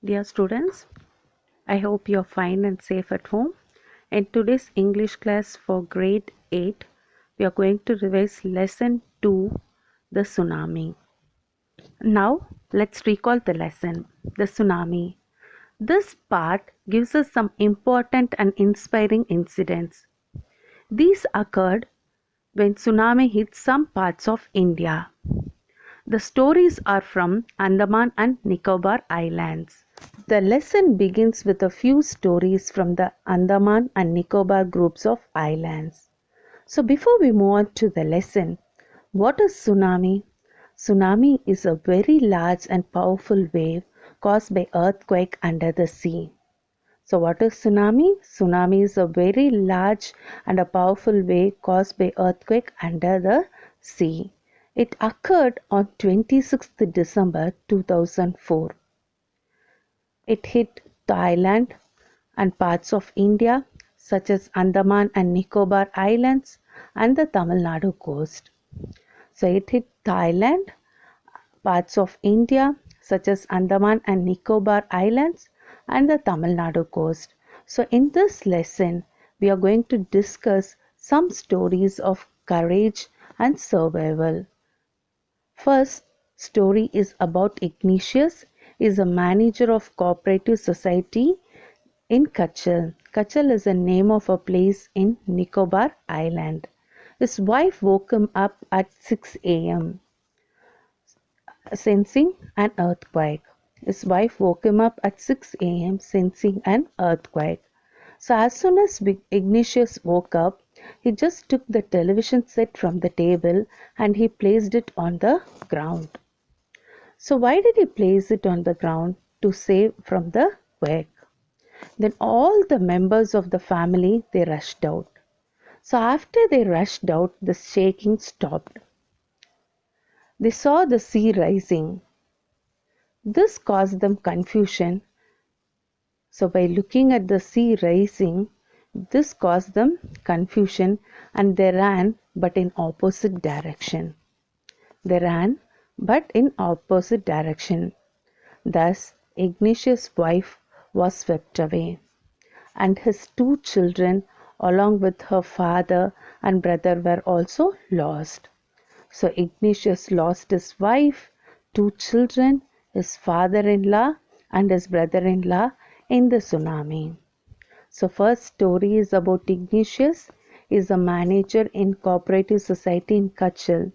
Dear students, I hope you're fine and safe at home. In today's English class for grade 8, we are going to revise lesson 2, the tsunami. Now, let's recall the lesson, the tsunami. This part gives us some important and inspiring incidents. These occurred when tsunami hit some parts of India. The stories are from Andaman and Nicobar Islands. The lesson begins with a few stories from the Andaman and Nicobar groups of islands. So before we move on to the lesson, what is tsunami? Tsunami is a very large and powerful wave caused by earthquake under the sea. So what is tsunami? Tsunami is a very large and a powerful wave caused by earthquake under the sea. It occurred on 26th December 2004. It hit Thailand and parts of India such as Andaman and Nicobar Islands and the Tamil Nadu coast. So it hit Thailand, parts of India such as Andaman and Nicobar Islands and the Tamil Nadu coast. So in this lesson, we are going to discuss some stories of courage and survival. First story is about Ignatius. He is a manager of cooperative society in Kachal. Kachal is the name of a place in Nicobar Island. His wife woke him up at 6 a.m. sensing an earthquake. His wife woke him up at 6 a.m. sensing an earthquake. So as soon as Ignatius woke up, he just took the television set from the table and he placed it on the ground. So why did he place it on the ground? To save from the quake. Then all the members of the family, they rushed out. So after they rushed out, the shaking stopped. They saw the sea rising. This caused them confusion. So by looking at the sea rising, this caused them confusion and they ran but in opposite direction. They ran but in opposite direction. Thus Ignatius' wife was swept away, and his two children along with her father and brother were also lost. So Ignatius lost his wife, two children, his father-in-law and his brother-in-law in the tsunami. So first story is about Ignatius. He is a manager in cooperative society in Kachal.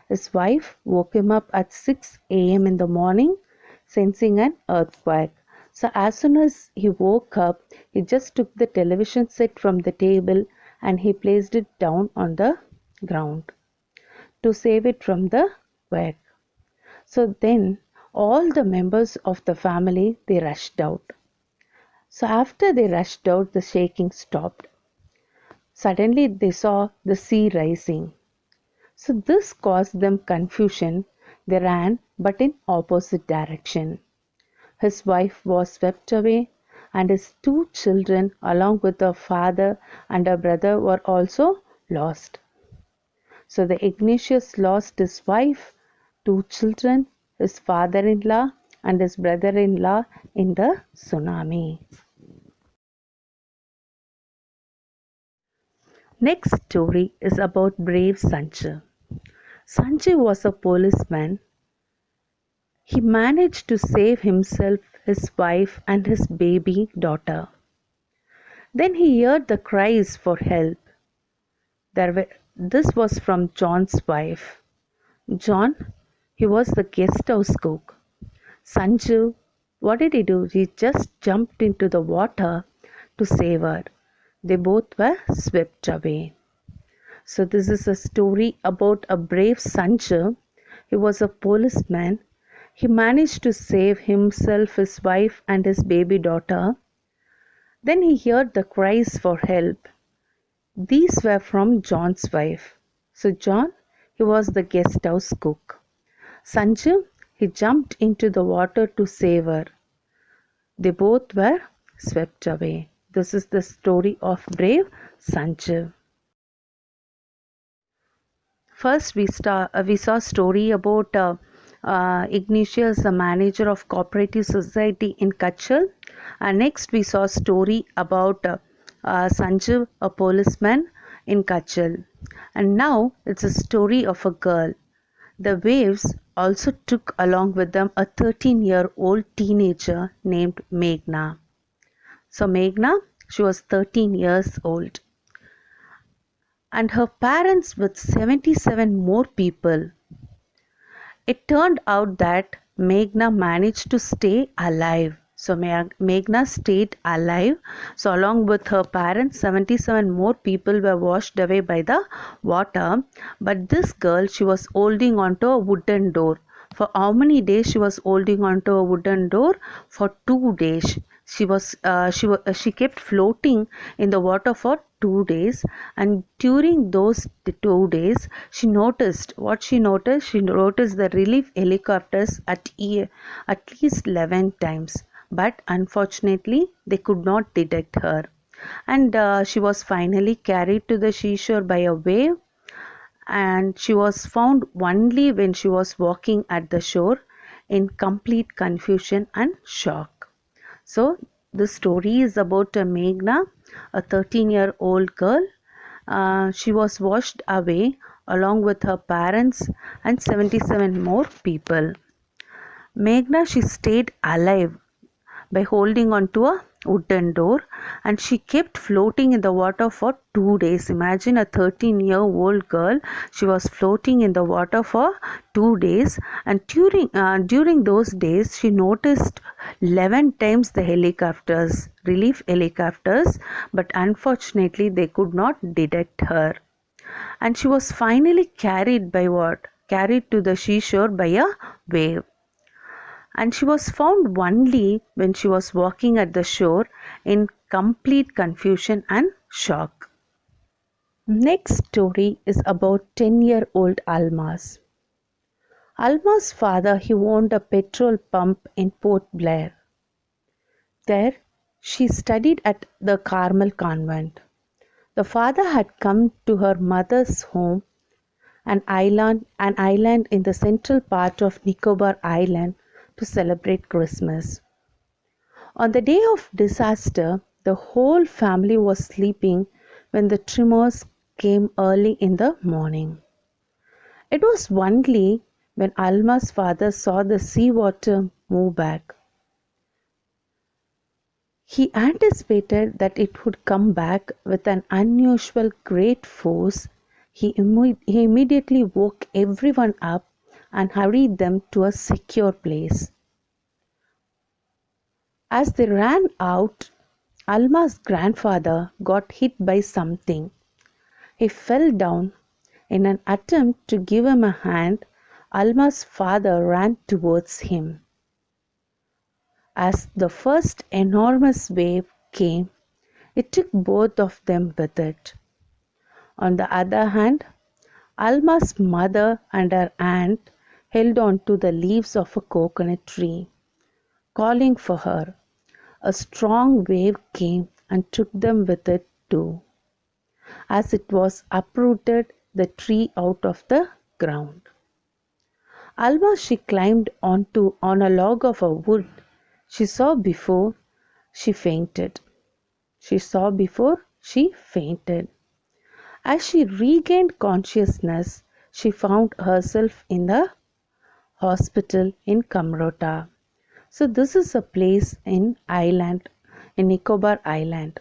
His wife woke him up at 6 a.m. in the morning sensing an earthquake. So as soon as he woke up, he just took the television set from the table and he placed it down on the ground to save it from the quake. So then all the members of the family, they rushed out. So after they rushed out, the shaking stopped. Suddenly they saw the sea rising. So this caused them confusion. They ran but in opposite direction. His wife was swept away and his two children along with her father and her brother were also lost. So the Ignatius lost his wife, two children, his father-in-law and his brother-in-law in the tsunami. Next story is about brave Sanjay. Sanjay was a policeman. He managed to save himself, his wife and his baby daughter. Then he heard the cries for help. This was from John's wife. John, he was the guest house cook. Sanju, what did he do? He just jumped into the water to save her. They both were swept away. So this is a story about a brave Sanju. He was a policeman. He managed to save himself, his wife and his baby daughter. Then he heard the cries for help. These were from John's wife. So John, he was the guest house cook. Sanju, he jumped into the water to save her. They both were swept away. This is the story of brave Sanju. First we saw a story about Ignatius, the manager of cooperative society in Kachal. And next we saw a story about Sanjiv, a policeman in Kachal. And now it's a story of a girl. The waves also took along with them a 13-year-old teenager named Meghna. So Meghna, she was 13 years old. And her parents with 77 more people. It turned out that Meghna managed to stay alive. So Meghna stayed alive. So along with her parents, 77 more people were washed away by the water. But this girl, she was holding onto a wooden door. For how many days she was holding onto a wooden door? For 2 days. She kept floating in the water for 2 days, and during those 2 days she noticed the relief helicopters at least 11 times, but unfortunately they could not detect her, and she was finally carried to the seashore by a wave, and she was found only when she was walking at the shore in complete confusion and shock. So the story is about Meghna, a 13-year-old girl. She was washed away along with her parents and 77 more people. Meghna, she stayed alive by holding on to a wooden door, and she kept floating in the water for 2 days. Imagine a 13-year-old girl, she was floating in the water for 2 days, and during those days she noticed 11 times the relief helicopters, but unfortunately they could not detect her, and she was finally carried to the seashore by a wave, and she was found only when she was walking at the shore in complete confusion and shock. Next story is about 10-year-old Almas. Alma's father, he owned a petrol pump in Port Blair. There she studied at the Carmel convent. The father had come to her mother's home, an island in the central part of Nicobar Island, to celebrate Christmas. On the day of disaster, the whole family was sleeping when the tremors came early in the morning. It was only when Alma's father saw the seawater move back. He anticipated that it would come back with an unusual great force. He immediately woke everyone up and hurried them to a secure place. As they ran out, Alma's grandfather got hit by something. He fell down. In an attempt to give him a hand, Alma's father ran towards him. As the first enormous wave came, it took both of them with it. On the other hand, Alma's mother and her aunt held on to the leaves of a coconut tree, calling for her. A strong wave came and took them with it too. As it was uprooted the tree out of the ground. Alma, she climbed on a log of a wood she saw before she fainted. As she regained consciousness, she found herself in the hospital in Kamrota. So this is a place in Nicobar Island.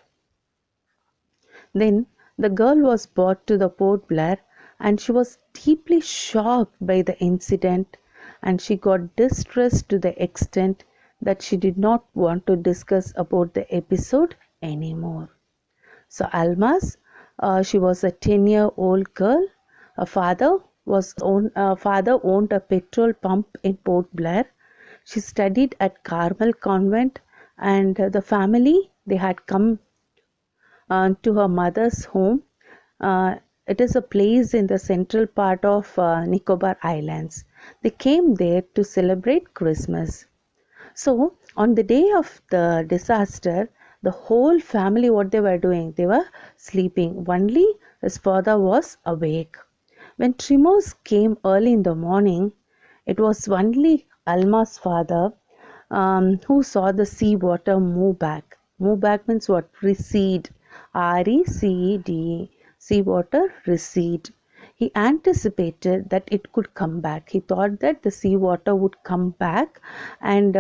Then the girl was brought to the Port Blair, and she was deeply shocked by the incident, and she got distressed to the extent that she did not want to discuss about the episode anymore. So Almas, she was a 10-year-old girl. Her father owned a petrol pump in Port Blair. She studied at Carmel Convent, and the family, they had come to her mother's home. It is a place in the central part of Nicobar Islands. They came there to celebrate Christmas. So on the day of the disaster, the whole family, what they were doing, they were sleeping. Only his father was awake. When tremors came early in the morning, It was only Alma's father who saw the sea water move back. Move back means what? Recede. RECEDE. Sea water recede. He anticipated that it could come back. He thought that the sea water would come back and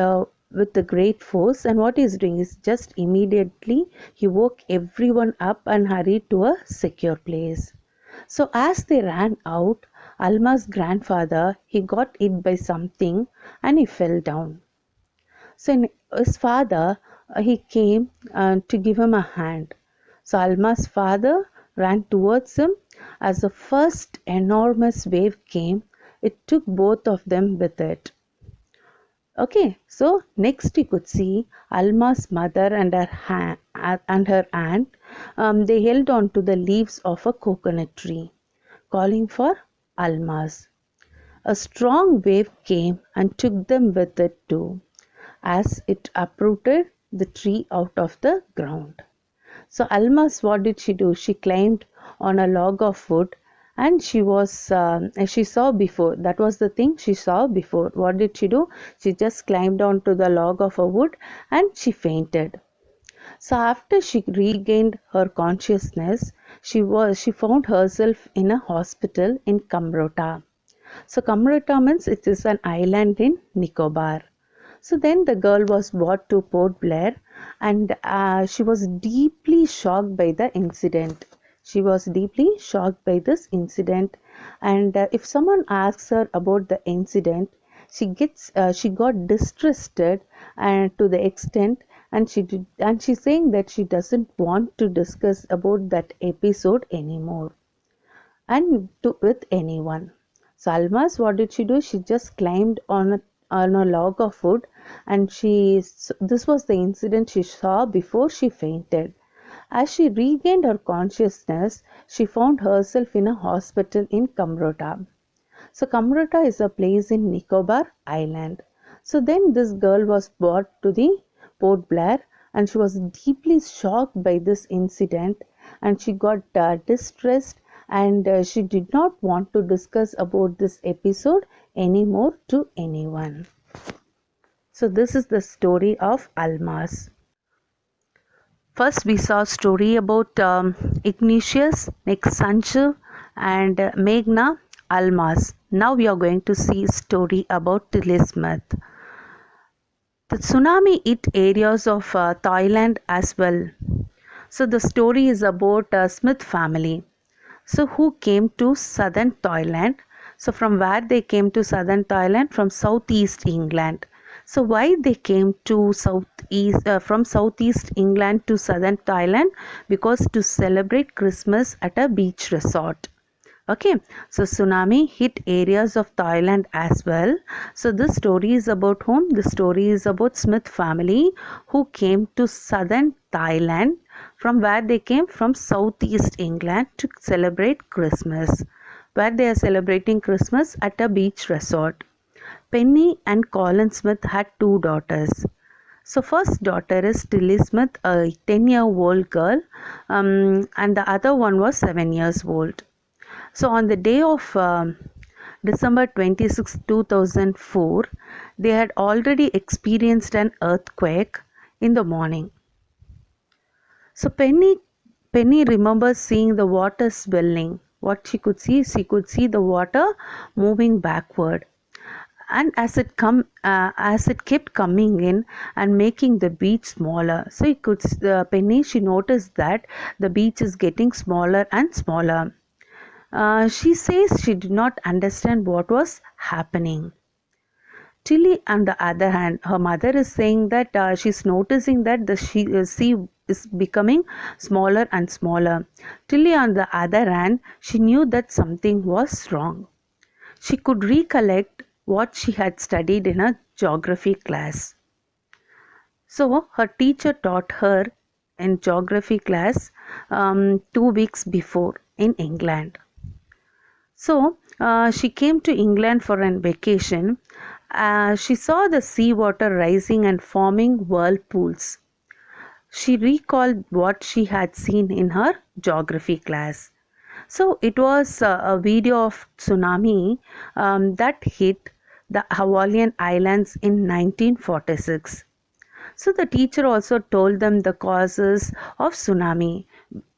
with the great force. And what he's doing is just immediately he woke everyone up and hurried to a secure place. So as they ran out, Alma's grandfather, he got hit by something and he fell down. So his father, he came to give him a hand. So Alma's father ran towards him. As the first enormous wave came, it took both of them with it. Okay, so next you could see Alma's mother and her aunt. They held on to the leaves of a coconut tree, calling for Almas. A strong wave came and took them with it too, as it uprooted the tree out of the ground. So Almas, what did she do? She climbed on a log of wood, and she saw before. That was the thing she saw before. What did she do? She just climbed onto the log of a wood and she fainted. So after she regained her consciousness, she found herself in a hospital in Kamrota. So Kamrota means it is an island in Nicobar. So then the girl was brought to Port Blair, and she was deeply shocked by the incident. She was deeply shocked by this incident, and if someone asks her about the incident, she got distrusted and to the extent, and she's saying that she doesn't want to discuss about that episode anymore and with anyone. So Almas, what did she do? She just climbed on a log of wood, and this was the incident she saw before she fainted. As she regained her consciousness, she found herself in a hospital in Kamrota. So Kamrota is a place in Nicobar Island. So then this girl was brought to the Port Blair, and she was deeply shocked by this incident, and she got distressed, and she did not want to discuss about this episode anymore to anyone. So this is the story of Almas. First we saw a story about Ignatius, next Sanju, and Meghna, Almas. Now we are going to see a story about Tilly Smith. The tsunami hit areas of Thailand as well. So the story is about Smith family. So who came to southern Thailand? So from where they came to southern Thailand? From southeast England. So why they came to from southeast England to southern Thailand? Because to celebrate Christmas at a beach resort. Okay, so tsunami hit areas of Thailand as well. So this story is about whom? The story is about Smith family who came to southern Thailand. From where they came? From southeast England to celebrate Christmas. Where they are celebrating Christmas? At a beach resort. Penny and Colin Smith had two daughters. So first daughter is Tilly Smith, a 10-year-old girl, and the other one was 7 years old. So on the day of December 26, 2004, they had already experienced an earthquake in the morning. So Penny remembers seeing the water swelling. What she could see the water moving backward. And as it kept coming in and making the beach smaller, so Penny, she noticed that the beach is getting smaller and smaller. She says she did not understand what was happening. Tilly, on the other hand, her mother is saying that she's noticing that the sea is becoming smaller and smaller. Tilly, on the other hand, she knew that something was wrong. She could recollect what she had studied in a geography class. So her teacher taught her in geography class 2 weeks before in England. So she came to England for a vacation. She saw the seawater rising and forming whirlpools. She recalled what she had seen in her geography class. So it was a video of tsunami that hit the Hawaiian Islands in 1946. So the teacher also told them the causes of tsunami,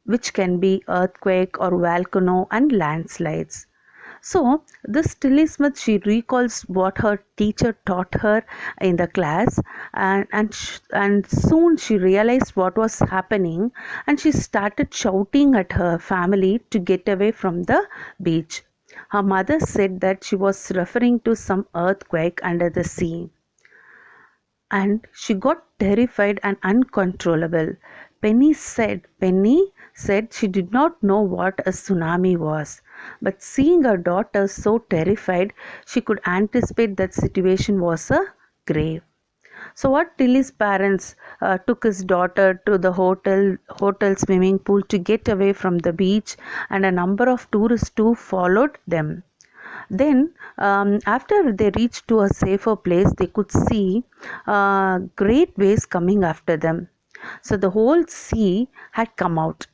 which can be earthquake or volcano and landslides. So this Tilly Smith, she recalls what her teacher taught her in the class, and soon she realized what was happening, and she started shouting at her family to get away from the beach. Her mother said that she was referring to some earthquake under the sea, and she got terrified and uncontrollable. Penny said she did not know what a tsunami was, but seeing her daughter so terrified, she could anticipate that situation was a grave. So what Tilly's parents took his daughter to the hotel swimming pool to get away from the beach, and a number of tourists too followed them. Then, after they reached to a safer place, they could see great waves coming after them. So the whole sea had come out.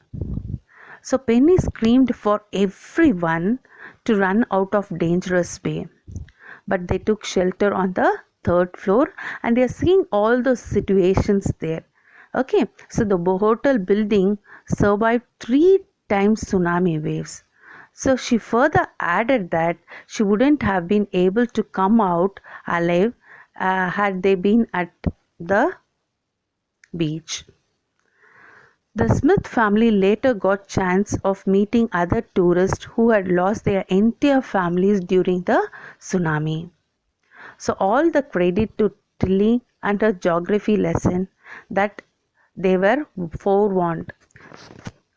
So Penny screamed for everyone to run out of dangerous way. But they took shelter on the third floor, and they are seeing all those situations there. Okay, so the hotel building survived 3 times tsunami waves. So she further added that she wouldn't have been able to come out alive had they been at the beach. The Smith family later got chance of meeting other tourists who had lost their entire families during the tsunami. So all the credit to Tilly and her geography lesson that they were forewarned.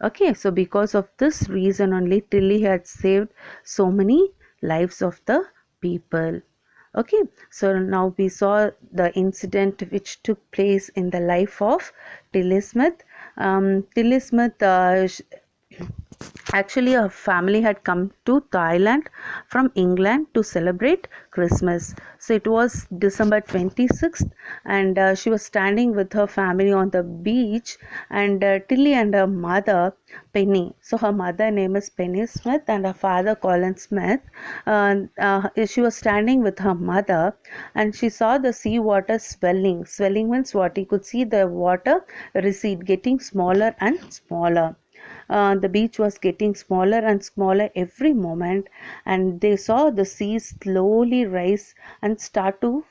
Okay, so because of this reason only, Tilly had saved so many lives of the people. Okay, so now we saw the incident which took place in the life of Tilly Smith. Tilly Smith, actually, her family had come to Thailand from England to celebrate Christmas. So it was December 26th, and she was standing with her family on the beach, and Tilly and her mother, Penny. So her mother name is Penny Smith, and her father Colin Smith. She was standing with her mother, and she saw the sea water swelling. Swelling means what? You could see the water recede, getting smaller and smaller. The beach was getting smaller and smaller every moment, and they saw the sea slowly rise and start to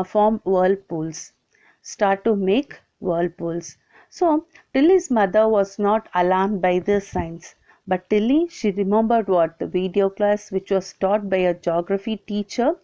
form whirlpools, start to make whirlpools. So Tilly's mother was not alarmed by the signs, but Tilly, she remembered what? The video class which was taught by a geography teacher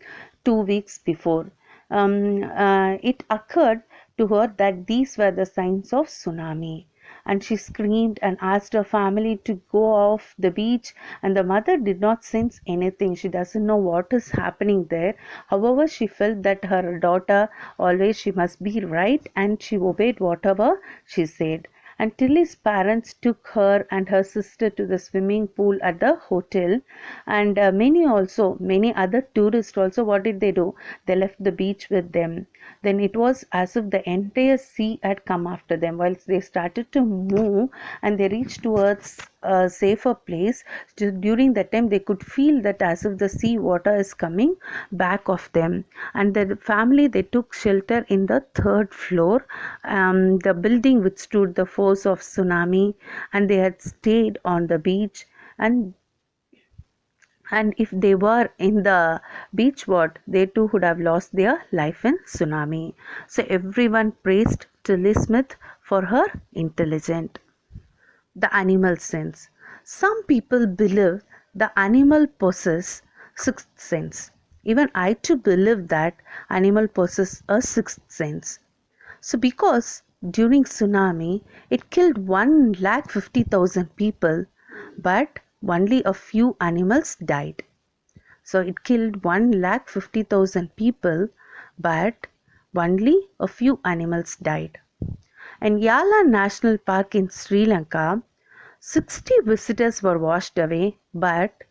2 weeks before. It occurred to her that these were the signs of tsunami, and she screamed and asked her family to go off the beach, and the mother did not sense anything. She doesn't know what is happening there. However, she felt that her daughter always, she must be right, and she obeyed whatever she said. And Tilly's parents took her and her sister to the swimming pool at the hotel, and many other tourists also, what did they do? They left the beach with them. Then it was as if the entire sea had come after them. Whilst they started to move and they reached towards a safer place, during that time they could feel that as if the sea water is coming back of them. And the family, they took shelter in the third floor. The building withstood the force of tsunami, and they had stayed on the beach. And if they were in the beach, what? They too would have lost their life in tsunami. So everyone praised Tilly Smith for her intelligence. The animal sense. Some people believe the animal possess sixth sense. Even I too believe that animal possess a sixth sense. So because during tsunami it killed 1,50,000 people, but only a few animals died. So it killed 1,50,000 people, but only a few animals died. In Yala National Park in Sri Lanka, 60 visitors were washed away, but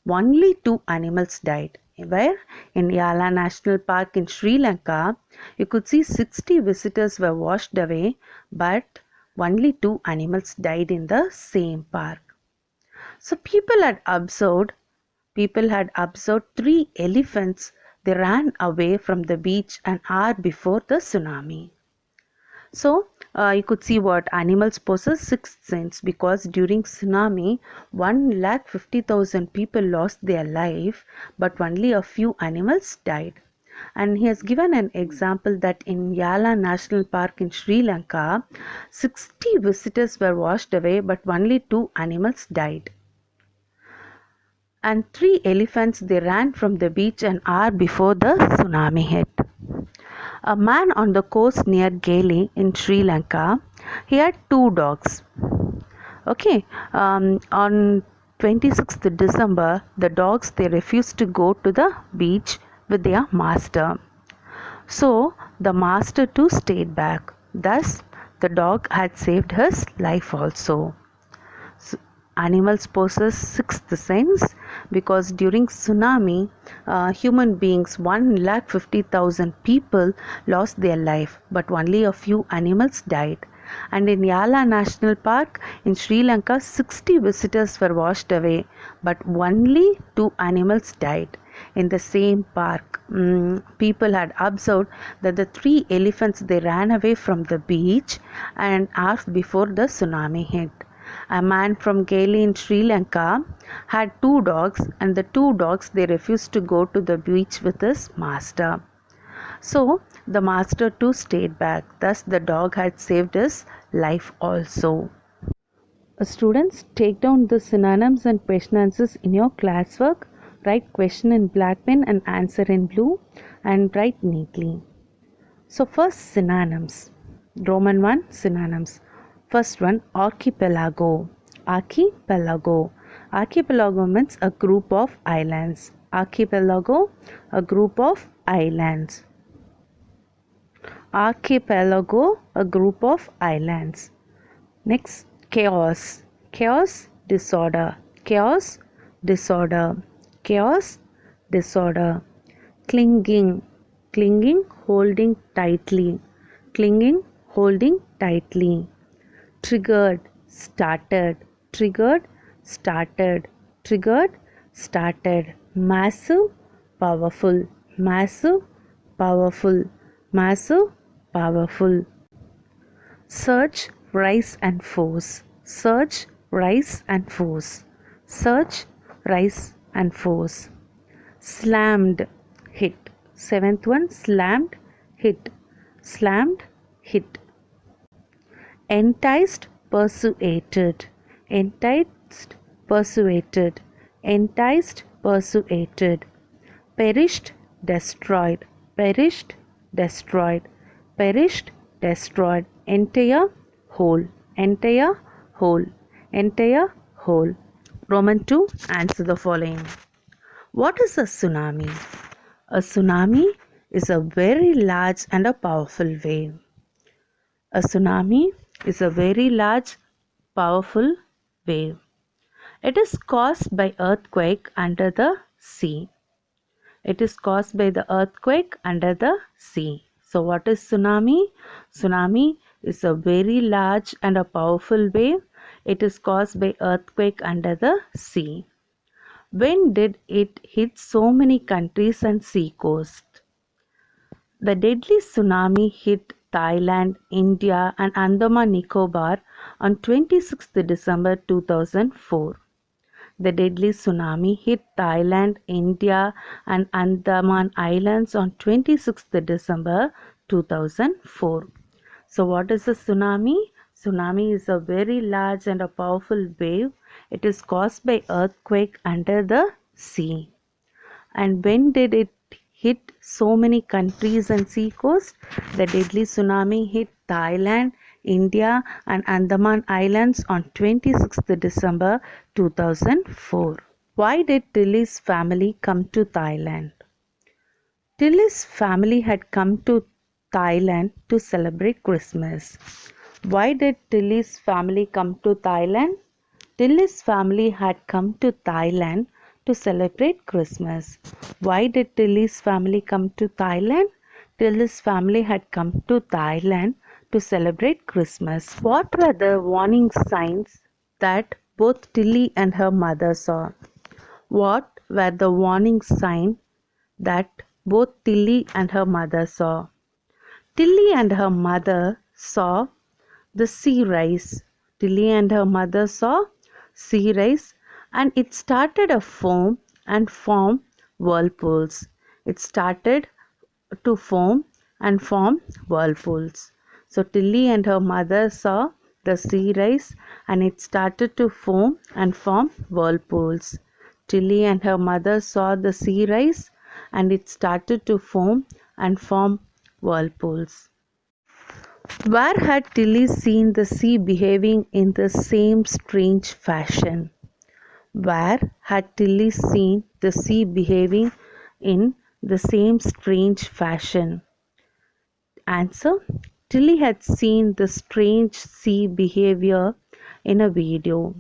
only 2 animals died. Where? In Yala National Park in Sri Lanka, you could see 60 visitors were washed away, but only 2 animals died in the same park. So people had observed 3 elephants they ran away from the beach an hour before the tsunami. So you could see what animals possess sixth sense, because during tsunami 1,50,000 people lost their life, but only a few animals died. And he has given an example that in Yala National Park in Sri Lanka, 60 visitors were washed away, but only 2 animals died. And 3 elephants, they ran from the beach an hour before the tsunami hit. A man on the coast near Gili in Sri Lanka, he had 2 dogs. Okay, on 26th December, the dogs, they refused to go to the beach with their master. So the master too stayed back. Thus, the dog had saved his life also. So, animals possess sixth sense, because during tsunami, human beings, 1,50,000 people lost their life, but only a few animals died. And in Yala National Park in Sri Lanka, 60 visitors were washed away, but only 2 animals died. In the same park, people had observed that the 3 elephants, they ran away from the beach an hour before the tsunami hit. A man from Gili in Sri Lanka had 2 dogs, and the 2 dogs, they refused to go to the beach with his master. So the master too stayed back. Thus the dog had saved his life also. Students, take down the synonyms and question answers in your classwork. Write question in black pen and answer in blue, and write neatly. So first, synonyms. Roman 1 synonyms. First one, archipelago. Archipelago. Archipelago means a group of islands. Archipelago, a group of islands. Archipelago, a group of islands. Next, chaos. Chaos, disorder. Chaos, disorder. Chaos, disorder. Clinging. Clinging, holding tightly. Clinging, holding tightly. Triggered, started. Triggered, started. Triggered, started. Massive, powerful. Massive, powerful. Massive, powerful. Surge, rise and force. Surge, rise and force. Surge, rise and force. Slammed, hit. Seventh one, slammed, hit. Slammed, hit. Enticed, persuaded. Enticed, persuaded. Enticed, persuaded. Perished, destroyed. Perished, destroyed. Perished, destroyed. Entire, whole. Entire, whole. Entire, whole. Roman 2, answer the following. What is a tsunami? A tsunami is a very large and a powerful wave. A tsunami is a very large, powerful wave. It is caused by earthquake under the sea. It is caused by the earthquake under the sea. So what is tsunami? Tsunami is a very large and a powerful wave. It is caused by earthquake under the sea. When did it hit so many countries and sea coast? The deadly tsunami hit Thailand, India and Andaman Nicobar on 26th December 2004. The deadly tsunami hit Thailand, India and Andaman Islands on 26th December 2004. So what is a tsunami? Tsunami is a very large and a powerful wave. It is caused by earthquake under the sea. And when did it hit so many countries and sea coast? The deadly tsunami hit Thailand, India and Andaman Islands on 26th December 2004. Why did Tilly's family come to Thailand? Tilly's family had come to Thailand to celebrate Christmas. Why did Tilly's family come to Thailand? Tilly's family had come to Thailand to celebrate Christmas. Why did Tilly's family come to Thailand? Tilly's family had come to Thailand to celebrate Christmas. What were the warning signs that both Tilly and her mother saw? What were the warning signs that both Tilly and her mother saw. Tilly and her mother saw the sea rise. Tilly and her mother saw sea rise, and it started a foam and form whirlpools. It started to foam and form whirlpools. So Tilly and her mother saw the sea rise, and it started to foam and form whirlpools. Tilly and her mother saw the sea rise, and it started to foam and form whirlpools. Where had Tilly seen the sea behaving in the same strange fashion? Where had Tilly seen the sea behaving in the same strange fashion? Answer: Tilly had seen the strange sea behavior in a video.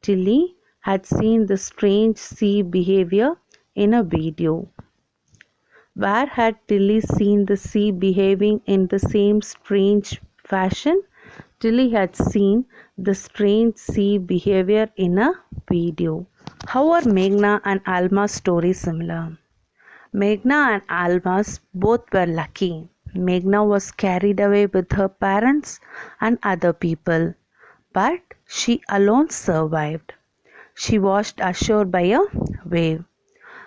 Tilly had seen the strange sea behavior in a video. Where had Tilly seen the sea behaving in the same strange fashion? Tilly had seen the strange sea behavior in a video. How are Meghna and Alma's stories similar? Meghna and Alma's both were lucky. Meghna was carried away with her parents and other people, but she alone survived. She washed ashore by a wave.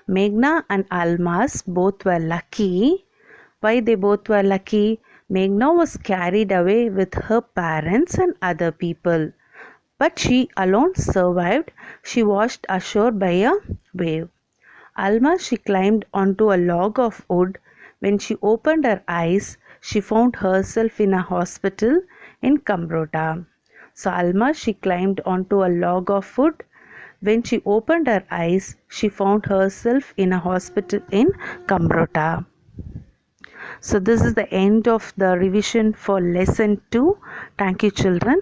Meghna and Almas both were lucky. Why they both were lucky? Meghna was carried away with her parents and other people, but she alone survived. She washed ashore by a wave. Alma, she climbed onto a log of wood. When she opened her eyes, she found herself in a hospital in Kamrota. So Alma, she climbed onto a log of wood. When she opened her eyes, she found herself in a hospital in Kamrota. So this is the end of the revision for lesson 2. Thank you, children.